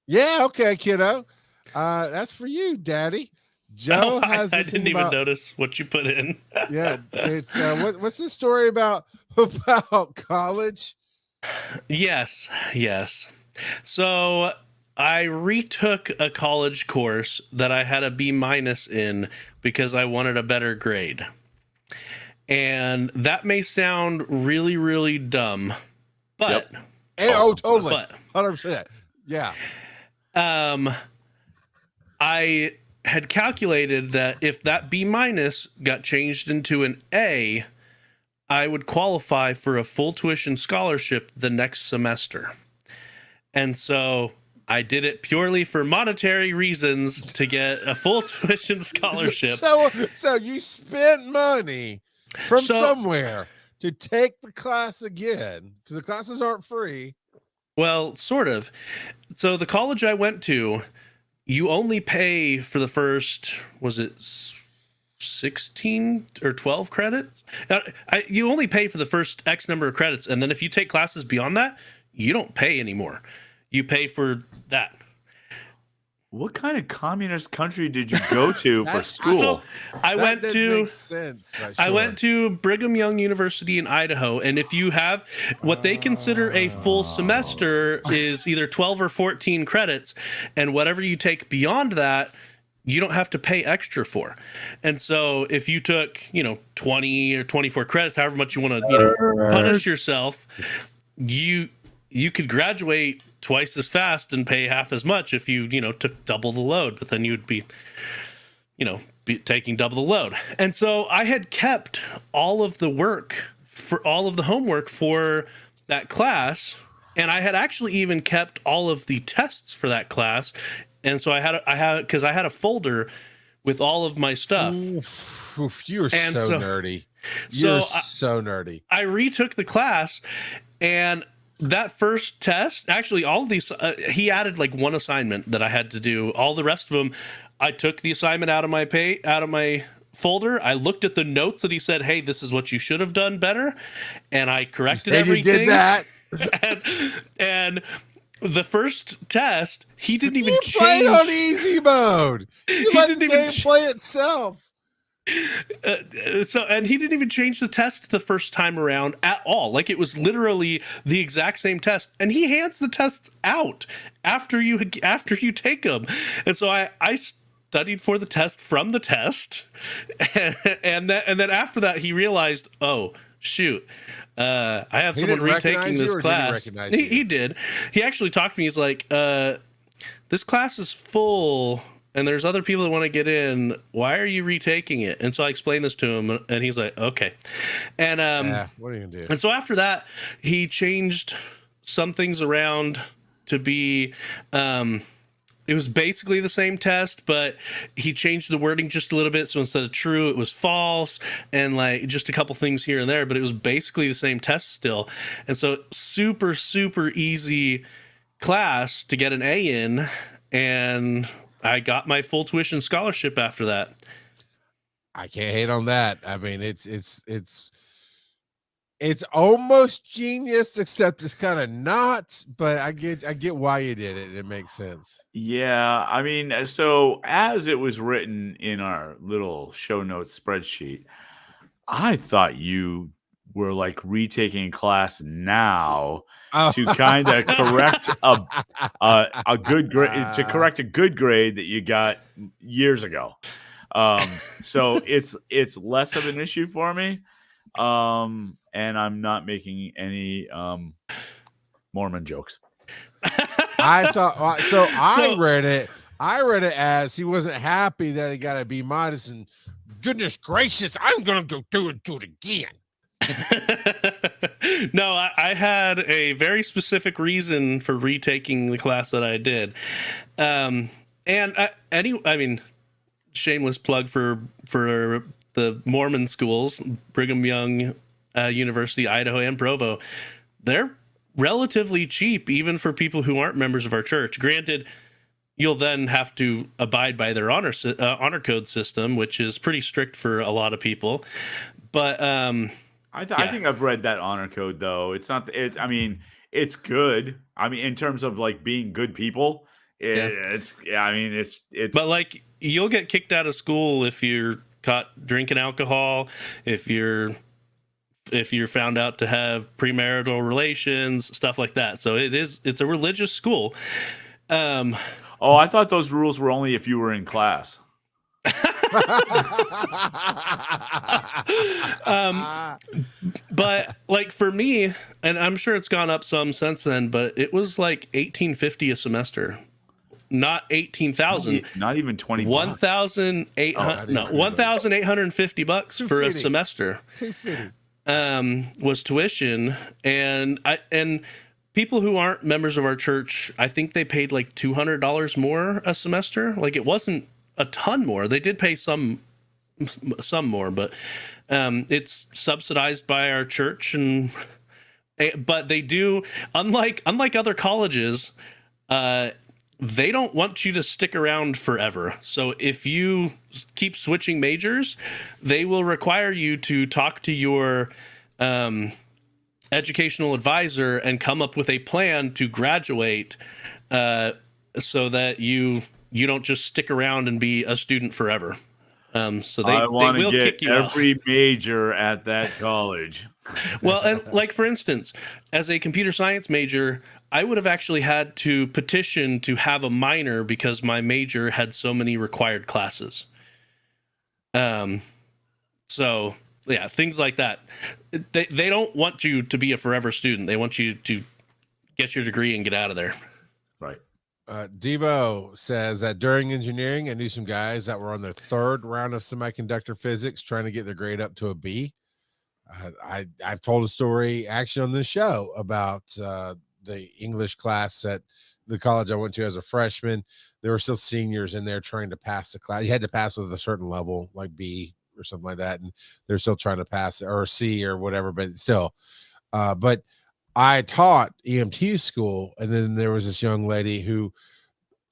Yeah, okay, kiddo. That's for you, Daddy. Oh, Joe I, has I this thing didn't even about notice what you put in. yeah. It's what's the story about about college? Yes, yes. So I retook a college course that I had a B minus in because I wanted a better grade. And that may sound really, really dumb, but Yep. Oh, totally, but 100%. Yeah. um I had calculated that if that B minus got changed into an A, I would qualify for a full tuition scholarship the next semester. And so I did it purely for monetary reasons to get a full tuition scholarship. So you spent money from So, somewhere to take the class again because the classes aren't free. well, sort of. So the college I went to, you only pay for the first, was it 16 or 12 credits? You only pay for the first X number of credits. And then if you take classes beyond that, you don't pay anymore. You pay for that. What kind of communist country did you go to for school? So I That went didn't to make sense. But I sure. went to Brigham Young University in Idaho, and if you have what they consider a full semester is either 12 or 14 credits, and whatever you take beyond that, you don't have to pay extra for. And so if you took, 20 or 24 credits, however much you want to, punish yourself, you could graduate twice as fast and pay half as much if you, took double the load, but then you'd be taking double the load. And so I had kept all of the work for all of the homework for that class, and I had actually even kept all of the tests for that class. And so I had a folder with all of my stuff. Oof, you are so nerdy. You're so nerdy. I retook the class, and that first test, actually, all of these, he added like one assignment that I had to do. All the rest of them, I took the assignment out of my folder. I looked at the notes that he said, "Hey, this is what you should have done better," and I corrected everything. You did that, and the first test, he didn't even change. Played on easy mode. You let the game play itself. And he didn't even change the test the first time around at all. Like, it was literally the exact same test, and he hands the tests out after you take them. And so I studied for the test from the test, and then after that he realized, oh shoot, I have someone retaking this class. He did. He actually talked to me. He's like, this class is full and there's other people that want to get in. Why are you retaking it? And so I explained this to him, and he's like, okay. And what are you gonna do? And so after that, he changed some things around to be it was basically the same test, but he changed the wording just a little bit. So instead of true, it was false, and like just a couple things here and there, but it was basically the same test still. And so super, super easy class to get an A in, and I got my full tuition scholarship after that. I can't hate on that. I mean, it's almost genius, except it's kind of not, but I get why you did it. It makes sense. Yeah, I mean, so as it was written in our little show notes spreadsheet, I thought you were like retaking class now to kind of correct a good grade, to correct a good grade that you got years ago. So it's less of an issue for me. And I'm not making any Mormon jokes. I thought so. I read it as he wasn't happy that he got a B minus, and goodness gracious, I'm gonna go do it again. No, I had a very specific reason for retaking the class that I did, and I mean, shameless plug for the Mormon schools, Brigham Young University, Idaho, and Provo. They're relatively cheap, even for people who aren't members of our church. Granted, you'll then have to abide by their honor code system, which is pretty strict for a lot of people. But I think I've read that honor code, though. It's not. I mean, it's good. I mean, in terms of like being good people, It's But like, you'll get kicked out of school if you're caught drinking alcohol, if you're found out to have premarital relations, stuff like that. So it's a religious school. I thought those rules were only if you were in class. But like for me, and I'm sure it's gone up some since then, but it was like $18.50 a semester, not 18,000, not even 20. $1,850 for a semester. Was tuition, and people who aren't members of our church, I think they paid like $200 more a semester. Like, it wasn't a ton more. They did pay some more, but it's subsidized by our church, but they do, unlike other colleges, they don't want you to stick around forever. So if you keep switching majors, they will require you to talk to your educational advisor and come up with a plan to graduate, so that you don't just stick around and be a student forever. So they will kick you out. Every major at that college. Well, and like, for instance, as a computer science major, I would have actually had to petition to have a minor because my major had so many required classes. So yeah, things like that. They don't want you to be a forever student. They want you to get your degree and get out of there. Right. Devo says that during engineering, I knew some guys that were on their third round of semiconductor physics trying to get their grade up to a B. I've told a story actually on this show about the English class at the college I went to as a freshman. There were still seniors in there trying to pass the class. You had to pass with a certain level, like B or something like that, and they're still trying to pass it, or C or whatever, but still. But I taught EMT school, and then there was this young lady who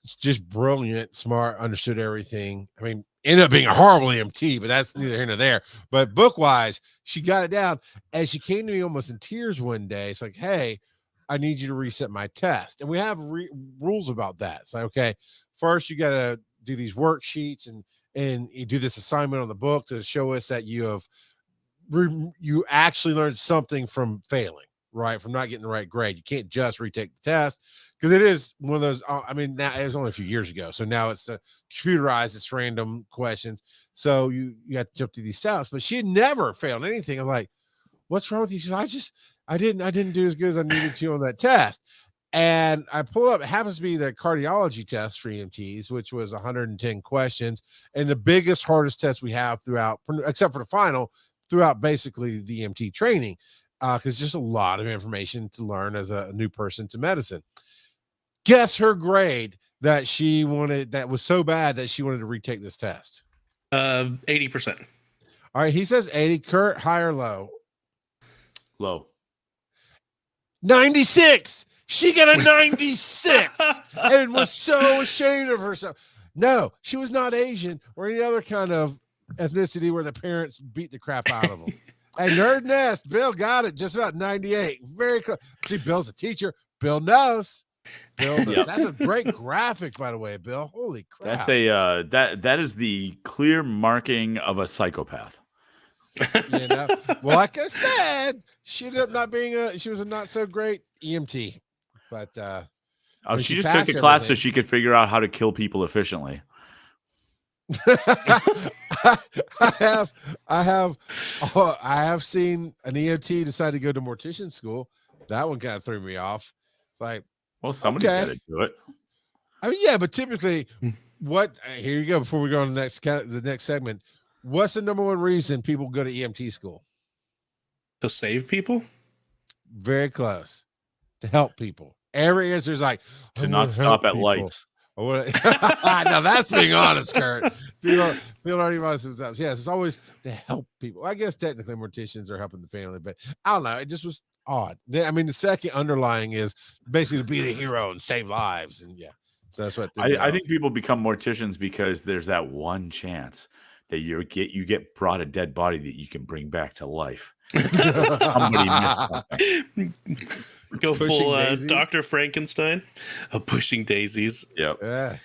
was just brilliant, smart, understood everything. I mean, ended up being a horrible EMT, but that's neither here nor there. But book-wise, she got it down, and she came to me almost in tears one day. It's like, hey, I need you to reset my test. And we have rules about that. It's like, okay, first you got to do these worksheets and you do this assignment on the book to show us that you actually learned something from failing, right? From not getting the right grade. You can't just retake the test, because it is one of those. I mean, now it was only a few years ago, so now it's computerized. It's random questions, so you have to jump through these steps. But she had never failed anything. I'm like, what's wrong with you? She said, I didn't do as good as I needed to on that test. And I pull up, it happens to be the cardiology test for EMTs, which was 110 questions, and the biggest, hardest test we have throughout, except for the final, throughout basically the EMT training, because it's just a lot of information to learn as a new person to medicine. Guess her grade that she wanted, that was so bad that she wanted to retake this test. 80%. All right, he says 80. Kurt, high or low? Low. 96. She got a 96 and was so ashamed of herself. No, she was not Asian or any other kind of ethnicity where the parents beat the crap out of them. Hey, Nerd Nest, Bill got it, just about 98. Very close. See, Bill's a teacher. Bill knows. Bill knows. Yep. That's a great graphic, by the way, Bill. Holy crap. That's that is the clear marking of a psychopath. You know, well, like I said, she ended up not being she was a not so great EMT, but she just took the class so she could figure out how to kill people efficiently. I have seen an EMT decide to go to mortician school. That one kind of threw me off. It's like, well, somebody's got to do it. I mean, yeah, but typically, here you go. Before we go on the next segment, what's the number one reason people go to EMT school? To save people? Very close. To help people. Every answer is like, to not stop at lights. No, that's being honest, Kurt. People aren't even honest themselves. Yes, it's always to help people. I guess technically morticians are helping the family, but I don't know. It just was odd. I mean, the second underlying is basically to be the hero and save lives. And yeah, so that's what I think people become morticians because there's that one chance that you get brought a dead body that you can bring back to life. Somebody missed something. Go Pushing full daisies? Dr. Frankenstein. Pushing daisies. Yep. Yeah.